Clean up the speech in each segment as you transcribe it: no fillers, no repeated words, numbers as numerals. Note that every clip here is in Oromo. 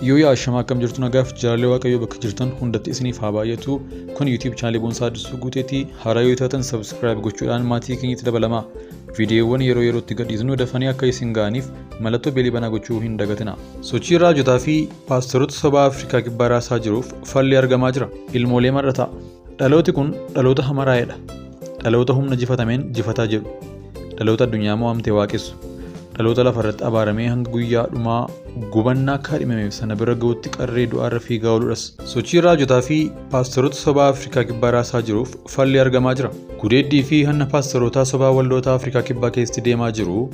Yoo yaa shamaa akkam jirtu nagaaf jaalallee waaqayyoo bakka jirtan hundatti isiniif haa baay'atu. Kun YouTube channel Boonsaa Addisuu Guuteetii. Haaraa yoo taatan subscribe gochuudhaan maatii keenyatti dabalamaa. Viidiyoowwan yeroo yerootti gadhiisnu dafanii akka isin ga'aniif mallattoo beelii banaa gochuu hin dagatina. Sochii raajotaa fi paastoroota sobaa Afrikaa kibbaa raasaa jiruuf falli argamaa jira. Ilmoolee mar'ataa. Dhalooti kun dhaloota hamaraa'edha. Dhaloota humna jifatameen jifataa jedhu. Dhaloota addunyaa mo'amtee waaqessu. Dhaloota lafarratti abaaramee hanga guyyaa dhumaa gubannaa akka dhimameef sana bira ga'utti qarree du'aarra fiigaa ooludhas. Sochii raajotaa fi paastoroota sobaa Afrikaa kibbaa raasaa jiruuf falli argamaa jira. Gudeeddii fi hanna paastorootaa sobaa waldoota Afrikaa kibbaa keessatti deemaa jiru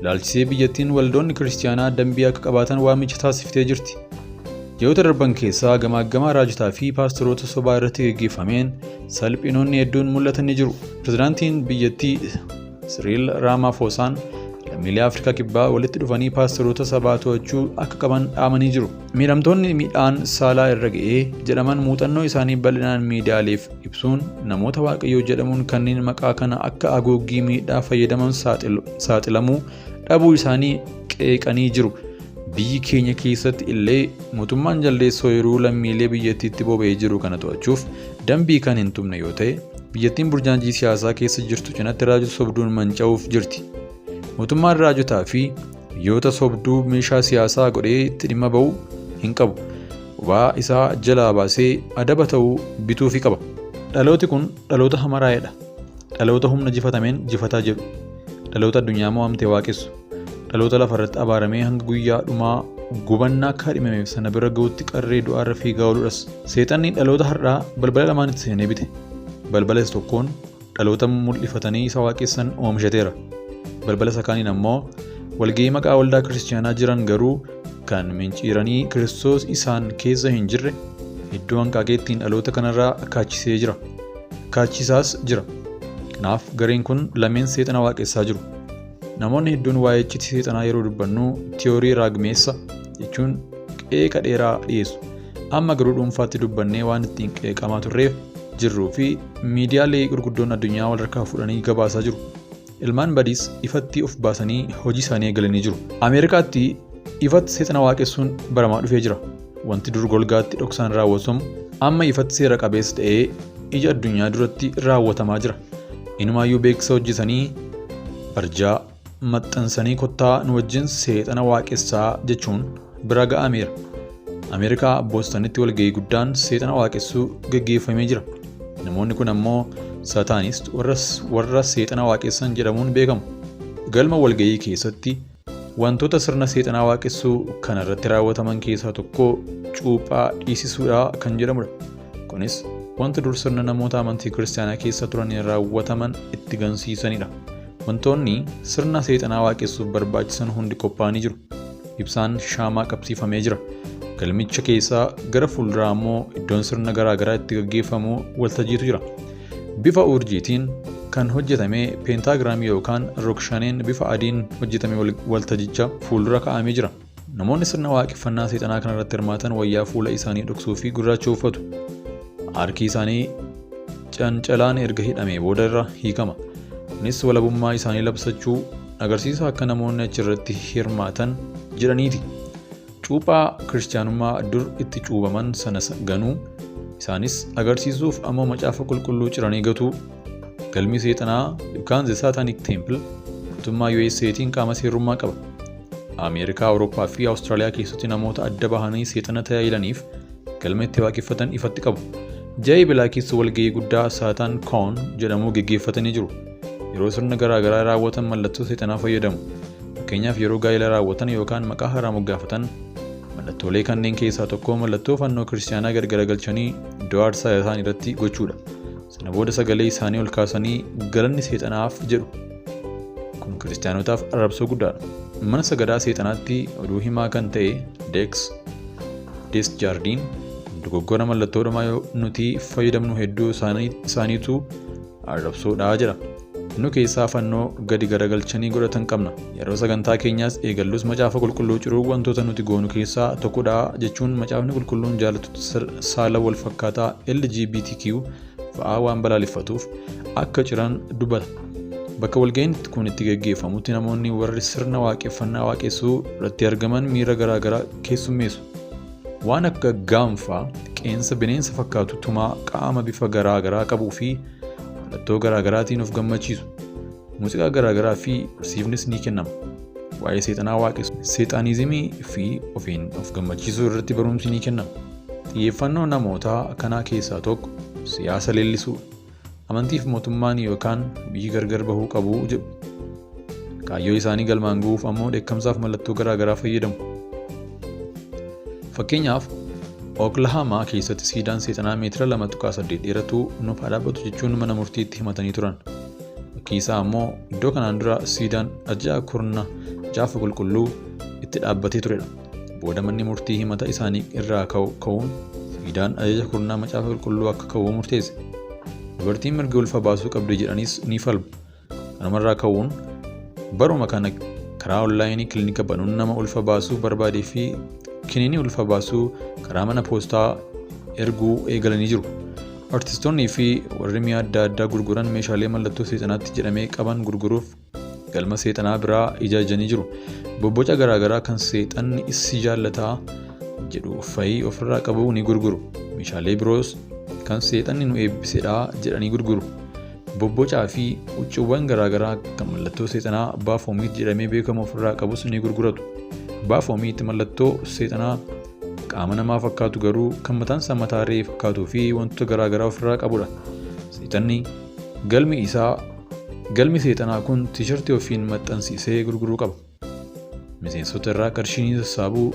ilaalchisee biyyattiin waldoonni kiristaanaa dambii akka qabaatan waamicha taasiftee jirti. Ji'oota darban keessaa gamaaggamaa raajotaa fi paastoroota sobaa irratti gaggeeffameen salphinoonni hedduun mul'atan ni jiru. Pirezidaantiin biyyattii Siriil Raamafoosaan lammiilee Afrikaa kibbaa walitti dhufanii paastoroota sabaa to'achuu akka qaban dhaamanii jiru. Miidhamtoonni miidhaan saalaa irra ga'ee jedhaman muuxannoo isaanii bal'inaan miidiyaaleef ibsuun namoota waaqayyoo jedhamuun kanneen maqaa kana akka agooggii miidhaa fayyadaman saaxilamuu dhabuu isaanii qeeqanii jiru. Biyyi keenya keessatti illee mootummaan jaldeessoo yeroo lammiilee biyyattiitti boba'ee jiru kana to'achuuf dambii kan hin tumne yoo ta'e biyyattiin burjaajii siyaasaa keessa jirtu cinatti raajota sobduun manca'uuf jirti. Mootummaan raajotaa fi biyyoota sobduu meeshaa siyaasaa godhee itti dhimma ba'uu hin qabu. Waa isaa jalaa baasee adaba ta'uu bituufi qaba. Dhalooti kun dhaloota hamaraa'edha. Dhaloota humna jifatameen jifataa jedhu. Dhaloota addunyaa mo'amtee waaqessu. Dhaloota lafarratti abaaramee hanga guyyaa dhumaa gubannaa akka dhimameef sana bira ga'utti qarree du'aarra fiigaa ooludhas. Seexanni dhaloota har'aa balbala lamaanitti seenee bite. Balbala isa tokkoon dhaloota mul'ifatanii isa waaqessan oomishateera. Balbala isa kaaniin ammoo walga'ii maqaa waldaa kiristaanaa jiran garuu kan minciiranii Kiristoos isaan keessa hin jirre iddoo hanqaaqeettiin dhaloota kanarraa kaachisee jira. Kaachisaas jira. Kanaaf gareen kun lameen seexana waaqessaa jiru. Namoonni hedduun waa'ee icciitii seexanaa yeroo dubbannu tiyoorii raagmeessa jechuun qeeqa dheeraa dhiyeessu. Amma garuu dhuunfaatti dubbannee waan ittiin qeeqamaa turreef jirruu fi miidiyaalee gurguddoon addunyaa walharkaa fuudhanii gabaasaa jiru. Ilmaan badiis ifatti of baasanii hojii isaanii eegalanii jiru. Ameerikaatti ifatti seexana waaqessuun baramaa dhufee jira. Wanti dur golgaatti dhoksaan raawwatamu amma ifatti seera qabeessa ta'ee ija addunyaa duratti raawwatamaa jira. Inumaayyuu beeksisa hojjetanii barjaa maxxansanii kottaa nu wajjin seexana waaqessaa jechuun bira ga'ameera. Ameerikaa Boostonitti walga'ii guddaan seexana waaqessuu gaggeeffamee jira. Namoonni kun ammoo Saataanist warra seexana waaqessan jedhamuun beekamu. Galma walga'ii keessatti wantoota sirna seexanaa waaqessuu kana irratti raawwataman keessaa tokko cuuphaa dhiisisuudha kan jedhamudha. Kunis wanta dur sirna namoota amantii kiristaanaa keessa turaniin raawwataman itti gansiisanidha. Wantoonni sirna seexanaa waaqessuuf barbaachisan hundi qophaa'anii jiru. Ibsaan shaamaa qabsiifamee jira. Galmicha keessaa gara fuulduraa ammoo iddoon sirna garaagaraa itti gaggeeffamu waltajjiitu jira. Bifa urjiitiin kan hojjetame peentaagiraamii yookaan rookshaneen bifa adiin hojjetame waltajjicha fuuldura kaa'amee jira. Namoonni sirna waaqeffannaa seexanaa kana irratti hirmaatan wayyaa fuula isaanii dhoksuu fi gurraacha uffatu. Harki isaanii cancalaan erga hidhamee booda irra hiikama. Kunis walabummaa isaanii labsachuu agarsiisa akka namoonni achirratti hirmaatan jedhaniiti. Cuuphaa kiristaanummaa dur itti cuubaman sana ganuu isaanis agarsiisuuf ammoo macaafa qulqulluu ciranii gatuu. Galmi seexanaa yookaan The Satanic Temple mootummaa USAtiin qaama seerummaa qaba. Ameerikaa, Awurooppaa fi Awustiraaliyaa keessatti namoota adda bahanii seexana tajaajilaniif galma itti waaqeffatan ifatti qabu. Jay Bilaakis walga'ii guddaa Saataan Koon jedhamu gaggeeffatanii jiru. Yeroo sirna garaagaraa raawwatan mallattoo seexanaa fayyadamu. Fakkeenyaaf yeroo gaa'ela raawwatan yookaan maqaa haaraa moggaafatan mallattoolee kanneen keessaa tokko mallattoo fannoo kiristaanaa gargaragalchanii iddoo aarsaa isaanii irratti gochuudha. Sana booda sagalee isaanii ol kaasanii galanni seexanaaf jedhu. Kun kiristaanotaaf arrabsoo guddaadha. Mana sagadaa seexanaatti oduu himaa kan ta'e Dees Jaardiin dogoggora mallattoodhumaa nuti fayyadamnu hedduu isaaniitu arrabsoodhaa jedha. Nu keessaa fannoo gadi garagalchanii godhatan qabna. Yeroo sagantaa keenyaas eegallus macaafa qulqulluu ciruu wantoota nuti goonu keessaa tokkodha jechuun macaafni qulqulluun jaallattoota saala wal fakkaataa LGBTQ fa'aa waan balaaleffatuuf akka ciran dubbata. Bakka walga'iin kun itti gaggeeffamutti namoonni warri sirna waaqeffannaa waaqessuu irratti argaman miira garaagaraa keessummeessu. waan akka gaanfaa qeensa bineensa fakkaatu tumaa qaama bifa garaagaraa qabuu fi mallattoo garaagaraatiin of gammachiisu. Muuziqaa garaagaraa fi barsiifnis ni kennama. Waa'ee seexanaa waaqessu, seexaanizimii fi ofiin of gammachiisuu irratti barumsi ni kennama. Xiyyeeffannoo namoota kanaa keessaa tokko siyaasa leellisuu, amantiif mootummaan yookaan biyyi gargar bahuu qabu jedhu. Kaayyoo isaanii galmaan ga'uuf ammoo dheekkamsaaf mallattoo garaagaraa fayyadamu. Fakkeenyaaf Oklahoomaa keessatti siidaan seexanaa meetira 2.8 dheeratu nuuf dhaabbatu jechuun mana murtiitti himatanii turan. Bakki isaa ammoo iddoo kanaan dura siidaan ajajaa kurna jaafa qulqulluu itti dhaabbatee turedha. Booda manni murtii himata isaanii irraa ka'uun siidaan ajaja kurnaa macaafa qulqulluu akka ka'uu murteesse. Dubartiin mirga ulfa baasuu qabdi jedhanis ni falmu. Kanumarraa ka'uun baruma kana karaa onlaayinii kilinika banuun nama ulfa baasuu barbaadee fi kiniinii ulfa baasuu karaa mana poostaa erguu eegalanii jiru. Artistoonnii fi warri mi'a adda addaa gurguran meeshaalee mallattoo seexanaatti jedhamee qaban gurguruuf galma seexanaa biraa ijaajjanii jiru. Bobboca garaagaraa kan seexanni issi jaallataa jedhu fa'i ofirraa qabu ni gurguru. Meeshaalee biroos kan seexanni nu eebbisedha jedhanii gurguru. Bobbocaa fi huccuuwwan garaagaraa kan mallattoo seexanaa Baafoomit jedhamee beekamu ofirraa qabus ni gurguratu. Baafoomit mallattoo seexanaa qaama namaa fakkaatu garuu kan mataan isaa mataa re'ee fakkaatuu fi wantoota garaagaraa ofirraa qabudha. Seexanni galmi seexanaa kun tiishartii ofiin maxxansiisee gurguruu qaba. Miseensota irraa qarshii ni sassaabuu,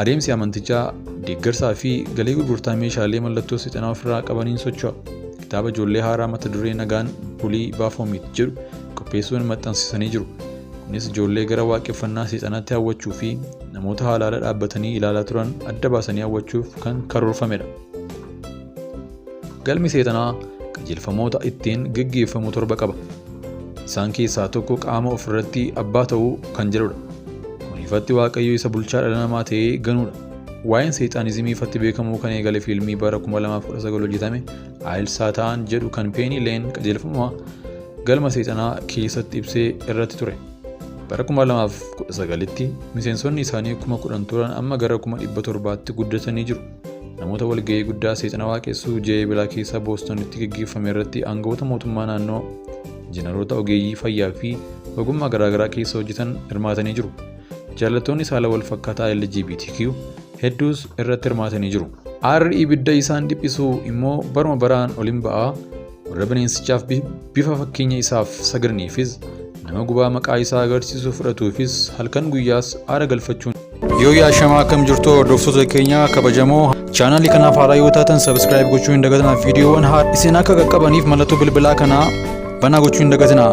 adeemsi amantichaa deeggarsaa fi galii gurgurtaa meeshaalee mallattoo seexanaa ofirraa qabaniin socho'a. Kitaaba ijoollee haaraa mata duree nagaan bulii Baafoomit jedhu qopheessuun maxxansiisanii jiru. Kunis ijoollee gara waaqeffannaa seexanaatti hawwachuu fi namoota haalaala dhaabbatanii ilaalaa turan adda baasanii hawwachuuf kan karoorfamedha. Galmi seexanaa qajeelfamoota ittiin gaggeeffamu 7 qaba. Isaan keessaa tokko qaama ofirratti abbaa ta'uu kan jedhudha. Ifatti Waaqayyo isa bulchaa dhala namaa ta'ee ganuudha. Waa'een seexaanizimii ifatti beekamuu kan eegale fiilmii bara 2019 hojjetame Aayil Saataan jedhu kan Peenii Leen qajeelfama galma seexanaa keessatti ibsee irratti ture. Bara 2019tti miseensonni isaanii 10,000 turan amma gara 700,000tti guddatanii jiru. Namoota walga'ii guddaa seexana waaqessuu ji'a bilaa keessa Boostonitti gaggeeffame irratti aangawoota mootummaa naannoo, injiinaroota ogeeyyii fayyaa fi ogummaa garaagaraa keessa hojjetan hirmaatanii jiru. Jaallattoonni saala wal fakkaataa LGBTQ hedduus irratti hirmaatanii jiru. Aarri ibidda isaan dhiphisuu immoo baruma baraan oliin ba'aa warra bineensichaaf bifa fakkeenya isaaf sagadaniifis nama gubaa maqaa isaa agarsiisuu fudhatuufis halkan guyyaas aara galfachuun. Yoo yaashamaa akkam jirtu hordoftoota keenya kabajamoo chaanalii kanaaf haaraa yoo taatan subscribe gochuu hin dagatinaa. Viidiyoowwan isin akka qaqqabaniif mallattoo bilbilaa kanaa banaa gochuu hin dagatinaa.